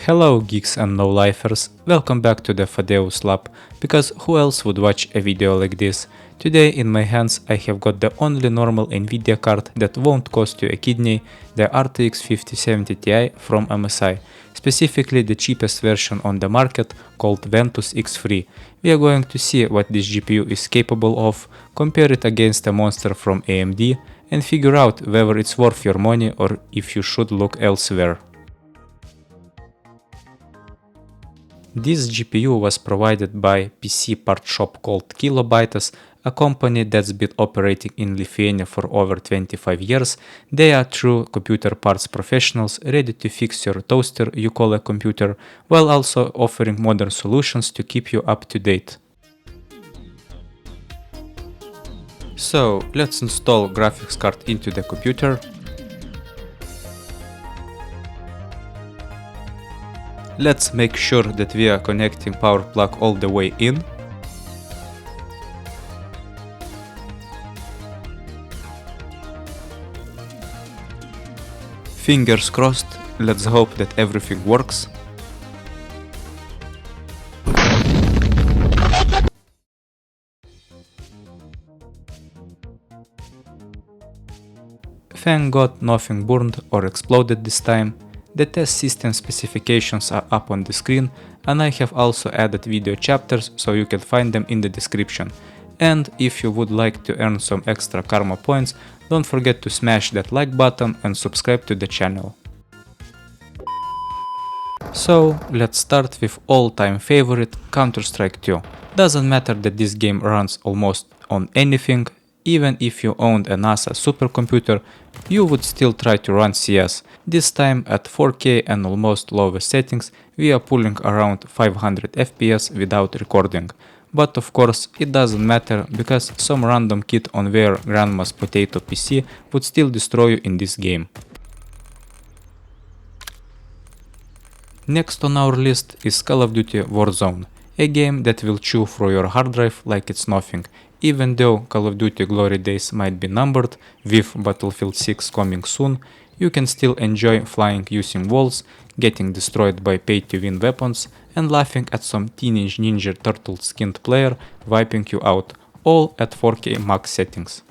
Hello geeks and no-lifers, welcome back to the Fadeus Lab, because who else would watch a video like this? Today in my hands I have got the only normal Nvidia card that won't cost you a kidney, the RTX 5070 Ti from MSI, specifically the cheapest version on the market called Ventus X3. We are going to see what this GPU is capable of, compare it against a monster from AMD, and figure out whether it's worth your money or if you should look elsewhere. This GPU was provided by PC part shop called Kilobytes, a company that's been operating in Lithuania for over 25 years. They are true computer parts professionals ready to fix your toaster you call a computer, while also offering modern solutions to keep you up to date. So let's install graphics card into the computer. Let's make sure that we are connecting power plug all the way in. Fingers crossed, let's hope that everything works. Thank God nothing burned or exploded this time. The test system specifications are up on the screen, and I have also added video chapters so you can find them in the description. And if you would like to earn some extra karma points, don't forget to smash that like button and subscribe to the channel. So let's start with all-time favorite Counter-Strike 2. Doesn't matter that this game runs almost on anything. Even if you owned a NASA supercomputer, you would still try to run CS. This time at 4K and almost lower settings, we are pulling around 500 FPS without recording. But of course it doesn't matter, because some random kid on their grandma's potato PC would still destroy you in this game. Next on our list is Call of Duty Warzone, a game that will chew through your hard drive like it's nothing. Even though Call of Duty glory days might be numbered, with Battlefield 6 coming soon, you can still enjoy flying using walls, getting destroyed by pay-to-win weapons, and laughing at some teenage ninja turtle skinned player wiping you out, all at 4K max settings.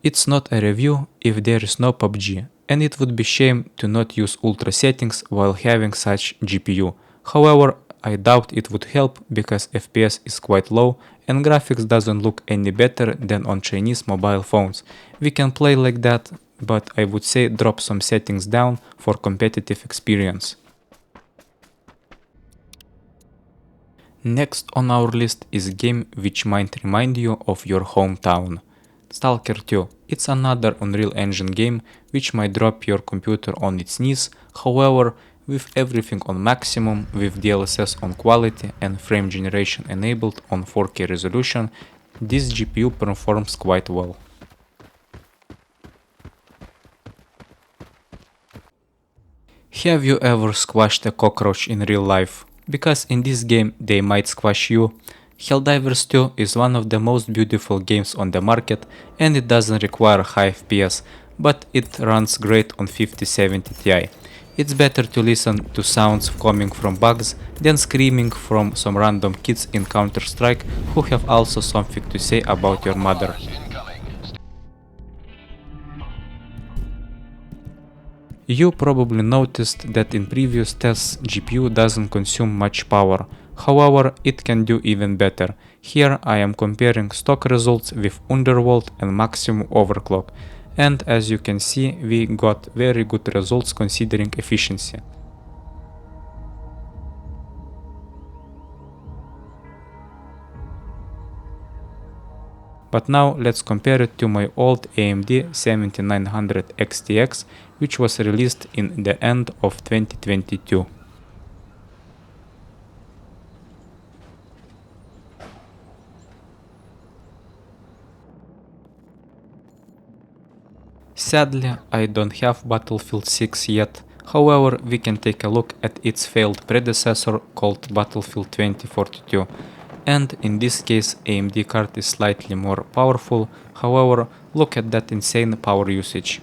It's not a review if there is no PUBG, and it would be shame to not use ultra settings while having such GPU. However, I doubt it would help, because FPS is quite low and graphics doesn't look any better than on Chinese mobile phones. We can play like that, but I would say drop some settings down for competitive experience. Next on our list is a game which might remind you of your hometown. STALKER 2. It's another Unreal Engine game which might drop your computer on its knees. However, with everything on maximum, with DLSS on quality and frame generation enabled on 4K resolution, this GPU performs quite well. Have you ever squashed a cockroach in real life? Because in this game they might squash you. HELLDIVERS 2 is one of the most beautiful games on the market, and it doesn't require high FPS, but it runs great on 5070 Ti. It's better to listen to sounds coming from bugs than screaming from some random kids in Counter-Strike who have also something to say about your mother. You probably noticed that in previous tests GPU doesn't consume much power. However, it can do even better. Here I am comparing stock results with UNDERVOLT and maximum overclock. And as you can see, we got very good results considering efficiency. But now let's compare it to my old AMD 7900 XTX, which was released in the end of 2022. Sadly, I don't have Battlefield 6 yet. However, we can take a look at its failed predecessor called Battlefield 2042. And in this case AMD card is slightly more powerful. However, look at that insane power usage.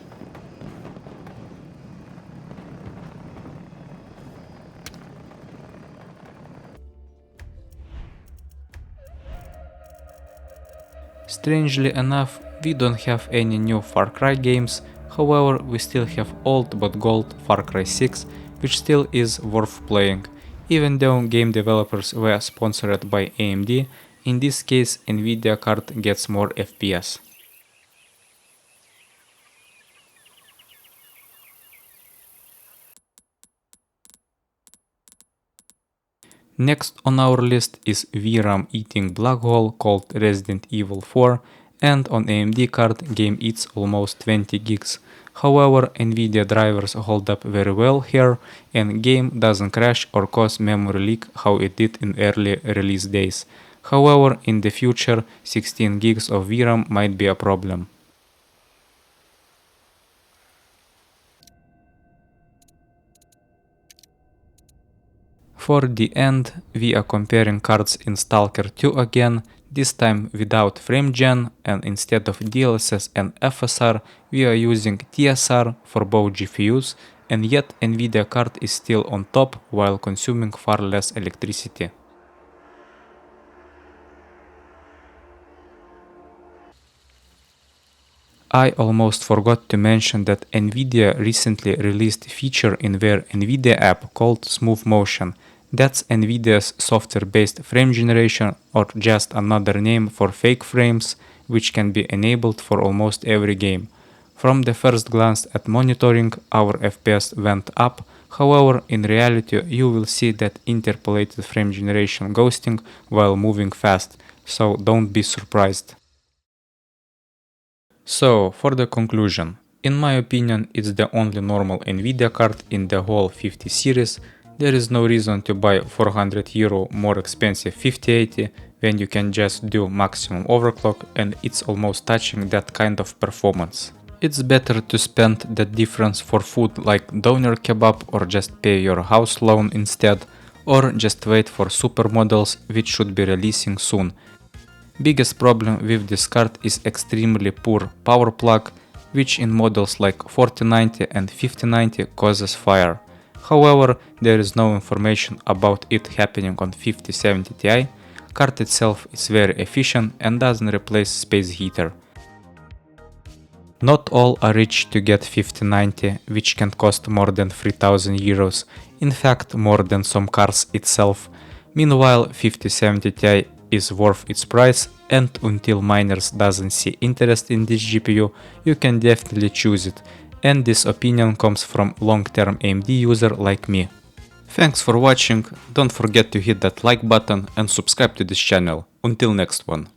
Strangely enough, we don't have any new Far Cry games, however we still have old but gold Far Cry 6, which still is worth playing. Even though game developers were sponsored by AMD, in this case Nvidia card gets more FPS. Next on our list is VRAM eating black hole called Resident Evil 4, and on AMD card game eats almost 20 gigs. However, Nvidia drivers hold up very well here and game doesn't crash or cause memory leak how it did in early release days. However, in the future 16 gigs of VRAM might be a problem. For the end, we are comparing cards in Stalker 2 again, this time without frame gen, and instead of DLSS and FSR, we are using TSR for both GPUs, and yet Nvidia card is still on top while consuming far less electricity. I almost forgot to mention that Nvidia recently released a feature in their Nvidia app called Smooth Motion. That's Nvidia's software-based frame generation, or just another name for fake frames, which can be enabled for almost every game. From the first glance at monitoring, our FPS went up, however in reality you will see that interpolated frame generation ghosting while moving fast, so don't be surprised. So, for the conclusion, in my opinion it's the only normal Nvidia card in the whole 50 series. There is no reason to buy €400 more expensive 5080 when you can just do maximum overclock and it's almost touching that kind of performance. It's better to spend that difference for food like doner kebab or just pay your house loan instead, or just wait for super models which should be releasing soon. Biggest problem with this card is extremely poor power plug, which in models like 4090 and 5090 causes fire. However, there is no information about it happening on 5070 Ti. Card itself is very efficient and doesn't replace space heater. Not all are rich to get 5090, which can cost more than €3000, in fact more than some cars itself. Meanwhile 5070 Ti is worth its price, and until miners doesn't see interest in this GPU, you can definitely choose it. And this opinion comes from long-term AMD user like me. Thanks for watching, don't forget to hit that like button and subscribe to this channel. Until next one.